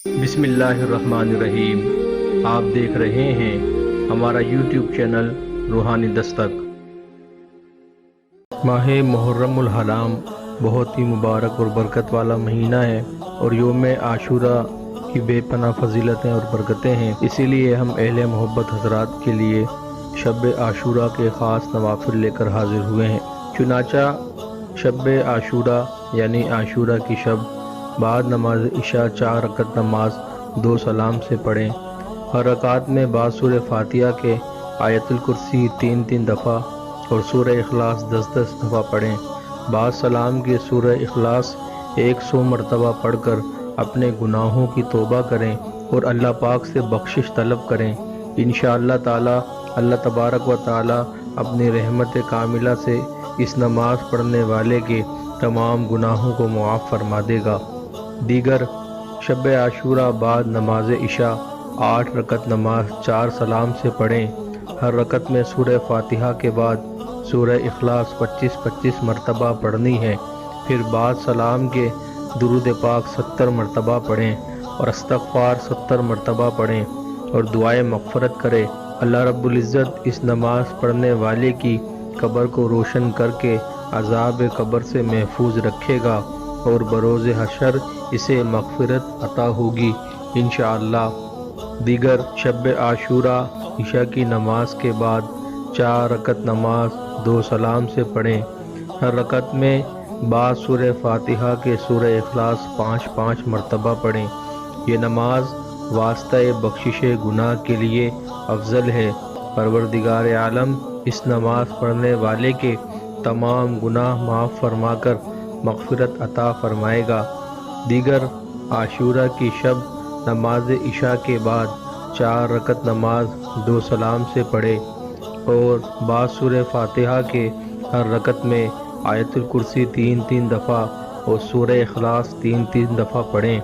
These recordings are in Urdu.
بسم اللہ الرحمن الرحیم۔ آپ دیکھ رہے ہیں ہمارا یوٹیوب چینل روحانی دستک۔ ماہ محرم الحرام بہت ہی مبارک اور برکت والا مہینہ ہے، اور یوم عاشوراء کی بے پناہ فضیلتیں اور برکتیں ہیں۔ اسی لیے ہم اہل محبت حضرات کے لیے شب عاشوراء کے خاص نوافل لے کر حاضر ہوئے ہیں۔ چنانچہ شب عاشوراء یعنی عاشوراء کی شب بعد نماز عشاء 4 رکعت نماز 2 سلام سے پڑھیں۔ ہر رکعت میں بعد سورہ فاتحہ کے آیت الکرسی 3 دفعہ اور سورہ اخلاص 10 دفعہ پڑھیں۔ بعد سلام کے سورہ اخلاص 100 مرتبہ پڑھ کر اپنے گناہوں کی توبہ کریں اور اللہ پاک سے بخشش طلب کریں۔ انشاءاللہ تعالی اللہ تبارک و تعالی اپنی رحمت کاملہ سے اس نماز پڑھنے والے کے تمام گناہوں کو معاف فرما دے گا۔ دیگر شب عاشوراء بعد نماز عشاء 8 رکعت نماز 4 سلام سے پڑھیں۔ ہر رکعت میں سورہ فاتحہ کے بعد سورہ اخلاص 25 مرتبہ پڑھنی ہے۔ پھر بعد سلام کے درود پاک 70 مرتبہ پڑھیں اور استغفار 70 مرتبہ پڑھیں اور دعائے مغفرت کریں۔ اللہ رب العزت اس نماز پڑھنے والے کی قبر کو روشن کر کے عذاب قبر سے محفوظ رکھے گا اور بروز حشر اسے مغفرت عطا ہوگی انشاءاللہ۔ دیگر شب عاشوراء عشاء کی نماز کے بعد 4 رکعت نماز 2 سلام سے پڑھیں۔ ہر رکعت میں بعد سورہ فاتحہ کے سورہ اخلاص 5 مرتبہ پڑھیں۔ یہ نماز واسطہ بخشش گناہ کے لیے افضل ہے۔ پروردگار عالم اس نماز پڑھنے والے کے تمام گناہ معاف فرما کر مغفرت عطا فرمائے گا۔ دیگر عاشوراء کی شب نماز عشاء کے بعد 4 رکعت نماز 2 سلام سے پڑھے اور بعد سورہ فاتحہ کے ہر رکعت میں آیت الکرسی 3 دفعہ اور سورہ اخلاص 3 دفعہ پڑھیں۔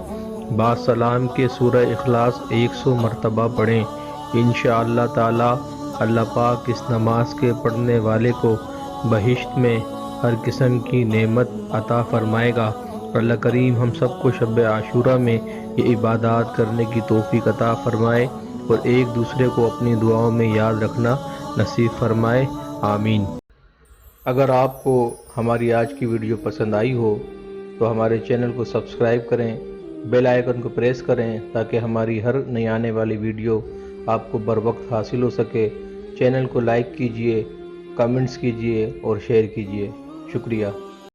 بعد سلام کے سورہ اخلاص 100 مرتبہ پڑھیں۔ انشاءاللہ تعالی اللہ پاک اس نماز کے پڑھنے والے کو بہشت میں ہر قسم کی نعمت عطا فرمائے گا۔ اللہ کریم ہم سب کو شب عاشوراء میں یہ عبادات کرنے کی توفیق عطا فرمائے اور ایک دوسرے کو اپنی دعاؤں میں یاد رکھنا نصیب فرمائے، آمین۔ اگر آپ کو ہماری آج کی ویڈیو پسند آئی ہو تو ہمارے چینل کو سبسکرائب کریں، بیل آئیکن کو پریس کریں تاکہ ہماری ہر نئی آنے والی ویڈیو آپ کو بر وقت حاصل ہو سکے۔ چینل کو لائک کیجئے، کمنٹس کیجئے اور شیئر کیجئے۔ شکریہ۔